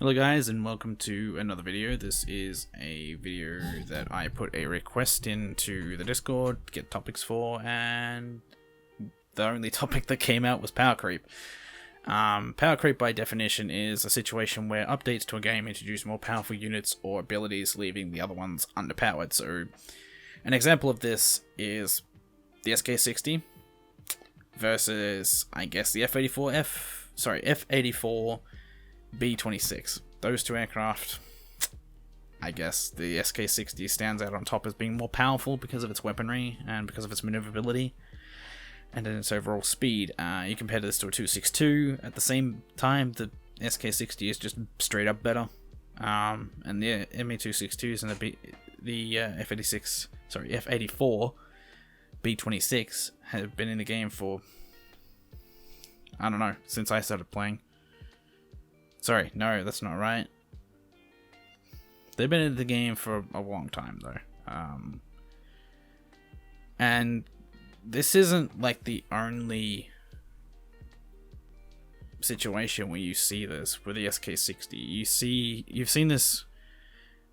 Hello guys, and welcome to another video. This is a video that I put a request into the Discord to get topics for, and the only topic that came out was power creep. Power creep by definition is a situation where updates to a game introduce more powerful units or abilities, leaving the other ones underpowered. So an example of this is the SK60 versus, I guess, the F-84 B-26. Those two aircraft, I guess the SK60 stands out on top as being more powerful because of its weaponry and because of its maneuverability and in its overall speed. You compare this to a 262. At the same time, the SK60 is just straight up better. And the ME262s and the F-84 B-26 have been in the game for, I don't know, since I started playing. Sorry, no, that's not right. They've been in the game for a long time, though. And this isn't like the only situation where you see this with the SK60. You've seen this.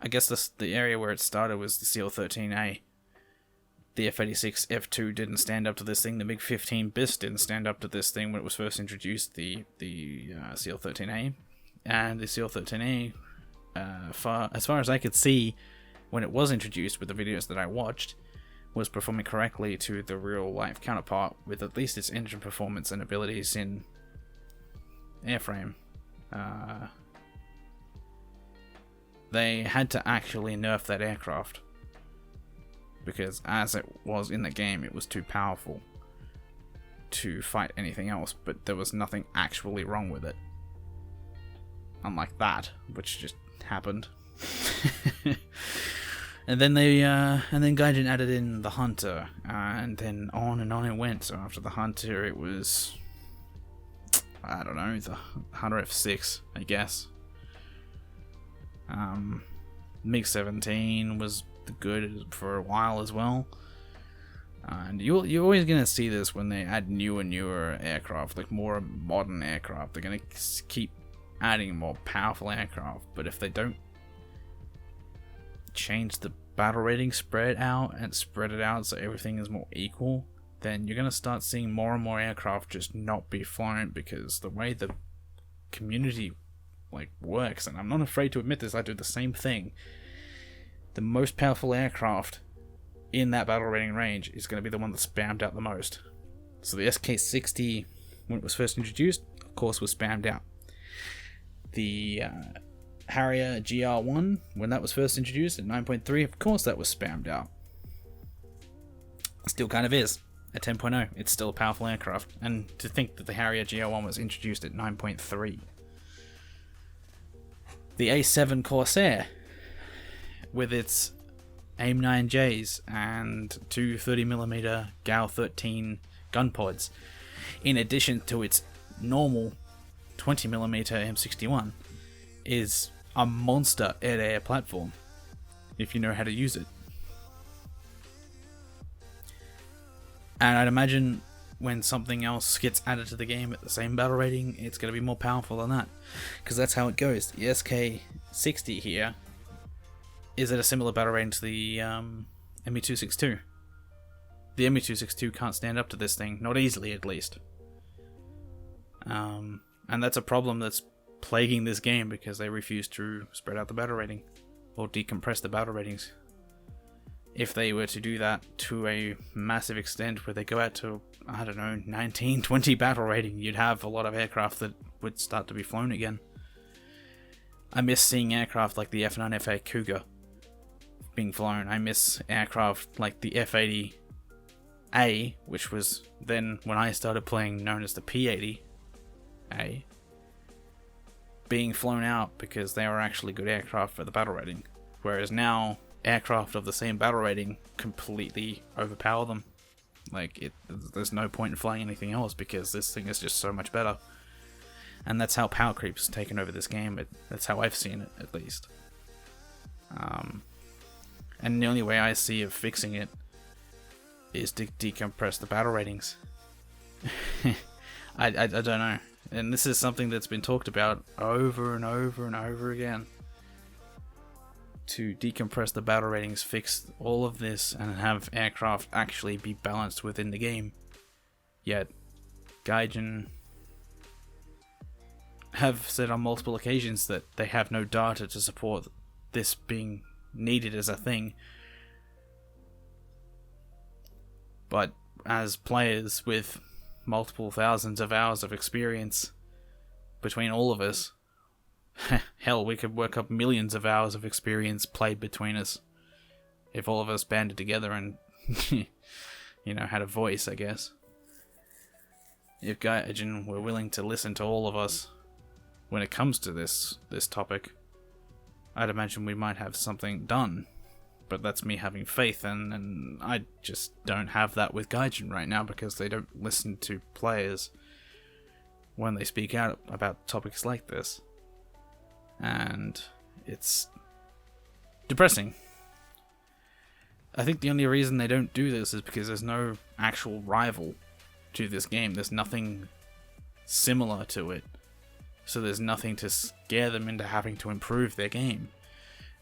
I guess the area where it started was the CL-13A. The F-86 F2 didn't stand up to this thing. The MiG-15 BIS didn't stand up to this thing when it was first introduced. The CL-13A. And the CL-13A, as far as I could see, when it was introduced with the videos that I watched, was performing correctly to the real-life counterpart with at least its engine performance and abilities in airframe. They had to actually nerf that aircraft, because as it was in the game, it was too powerful to fight anything else, but there was nothing actually wrong with it. Unlike that, which just happened. And then Gaijin added in the Hunter, and then on and on it went. So after the Hunter, it was, I don't know, the Hunter F6, I guess. MiG-17 was good for a while as well. And you're always going to see this when they add newer aircraft, like more modern aircraft. They're going to keep adding more powerful aircraft, but if they don't change the battle rating, spread it out so everything is more equal, then you're going to start seeing more and more aircraft just not be flown, because the way the community works, and I'm not afraid to admit this, I do the same thing. The most powerful aircraft in that battle rating range is going to be the one that's spammed out the most. So the SK60, when it was first introduced, of course was spammed out. The Harrier GR1, when that was first introduced at 9.3, of course that was spammed out. Still kind of is. At 10.0, it's still a powerful aircraft. And to think that the Harrier GR1 was introduced at 9.3. The A7 Corsair, with its AIM-9Js and two 30mm GAU-13 gun pods, in addition to its normal 20mm M61, is a monster air-to-air platform if you know how to use it. And I'd imagine when something else gets added to the game at the same battle rating, it's going to be more powerful than that, because that's how it goes. The SK60 here is at a similar battle rating to the ME262. The ME262 can't stand up to this thing, not easily at least. And that's a problem that's plaguing this game, because they refuse to spread out the battle rating or decompress the battle ratings. If they were to do that to a massive extent, where they go out to, I don't know, 19, 20 battle rating, you'd have a lot of aircraft that would start to be flown again. I miss seeing aircraft like the F9FA Cougar being flown. I miss aircraft like the F80A, which was then, when I started playing, known as the P80A, being flown out, because they were actually good aircraft for the battle rating. Whereas now, aircraft of the same battle rating completely overpower them. There's no point in flying anything else, because this thing is just so much better. And that's how power creep's taken over this game. That's how I've seen it, at least. And the only way I see of fixing it is to decompress the battle ratings. I don't know. And this is something that's been talked about over and over and over again. To decompress the battle ratings, fix all of this, and have aircraft actually be balanced within the game. Yet, Gaijin have said on multiple occasions that they have no data to support this being needed as a thing. But as players with multiple thousands of hours of experience between all of us, hell, we could work up millions of hours of experience played between us if all of us banded together and, had a voice, I guess. If Gaijin were willing to listen to all of us when it comes to this topic, I'd imagine we might have something done. But that's me having faith, and I just don't have that with Gaijin right now because they don't listen to players when they speak out about topics like this. And it's depressing. I think the only reason they don't do this is because there's no actual rival to this game. There's nothing similar to it. So there's nothing to scare them into having to improve their game.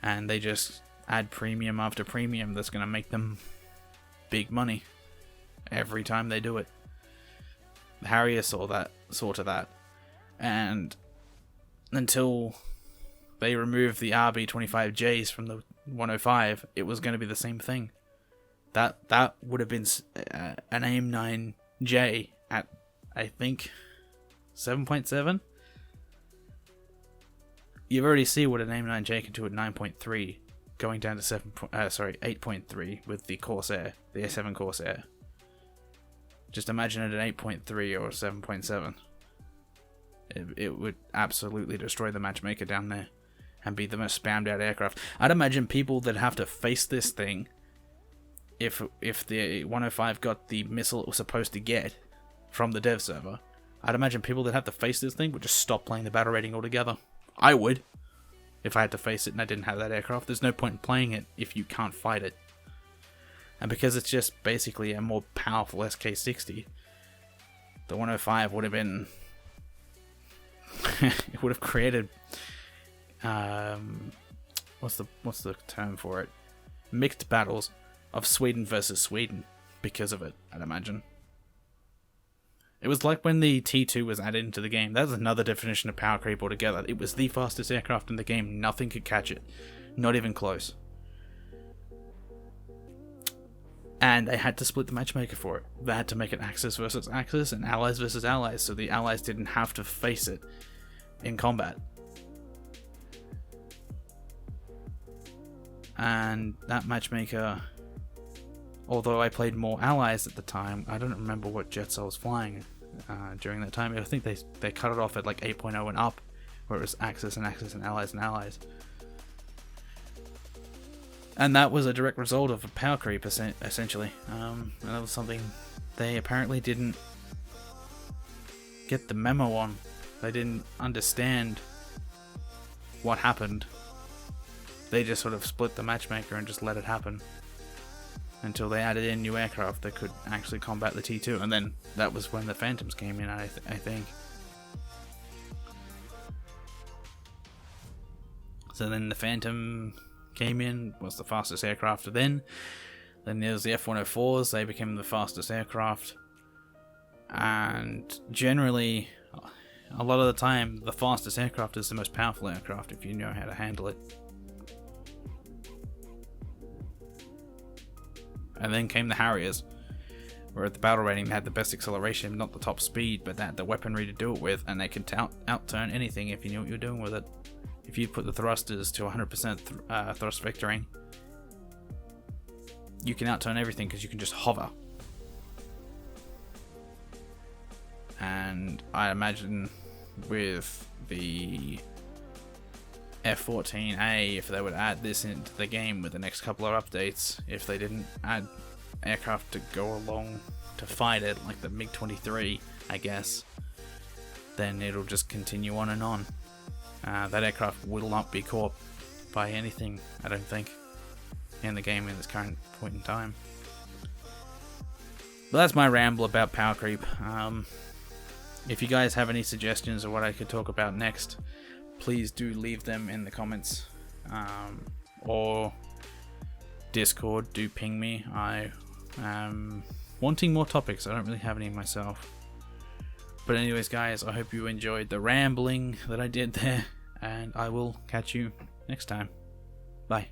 And they just add premium after premium that's going to make them big money every time they do it. Harrier saw that. And until they removed the RB25Js from the 105, it was going to be the same thing. That would have been an AIM-9J at, I think, 7.7. You already see what an AIM-9J can do at 9.3, going down to 8.3 with the Corsair, the A7 Corsair. Just imagine it at 8.3 or 7.7. It would absolutely destroy the matchmaker down there and be the most spammed out aircraft. I'd imagine people that have to face this thing, if the 105 got the missile it was supposed to get from the dev server, I'd imagine people that have to face this thing would just stop playing the battle rating altogether. I would, if I had to face it and I didn't have that aircraft. There's no point in playing it if you can't fight it. And because it's just basically a more powerful SK-60, the 105 would have been... it would have created... what's the term for it? Mixed battles of Sweden versus Sweden because of it, I'd imagine. It was like when the T2 was added into the game. That's another definition of power creep altogether. It was the fastest aircraft in the game. Nothing could catch it. Not even close. And they had to split the matchmaker for it. They had to make it Axis versus Axis and Allies versus Allies, so the Allies didn't have to face it in combat. And that matchmaker, although I played more Allies at the time, I don't remember what jets I was flying during that time. I think they cut it off at like 8.0 and up, where it was Axis and Axis and Allies and Allies. And that was a direct result of a power creep, essentially. And that was something they apparently didn't get the memo on. They didn't understand what happened. They just sort of split the matchmaker and just let it happen until they added in new aircraft that could actually combat the T2. And then that was when the Phantoms came in, I think. So then the Phantom came in, was the fastest aircraft then. Then there's the F-104s, they became the fastest aircraft. And generally, a lot of the time, the fastest aircraft is the most powerful aircraft if you know how to handle it. And then came the Harriers, where at the battle rating they had the best acceleration, not the top speed, but they had the weaponry to do it with, and they could outturn anything if you knew what you were doing with it. If you put the thrusters to 100% thrust vectoring, you can outturn everything because you can just hover. And I imagine with the F-14A, if they would add this into the game with the next couple of updates, if they didn't add aircraft to go along to fight it, like the MiG-23, I guess, then it'll just continue on and on. That aircraft will not be caught by anything, I don't think, in the game in this current point in time. But that's my ramble about power creep. If you guys have any suggestions of what I could talk about next, please do leave them in the comments, or Discord. Do ping me. I am wanting more topics. I don't really have any myself. But anyways, guys, I hope you enjoyed the rambling that I did there, and I will catch you next time. Bye.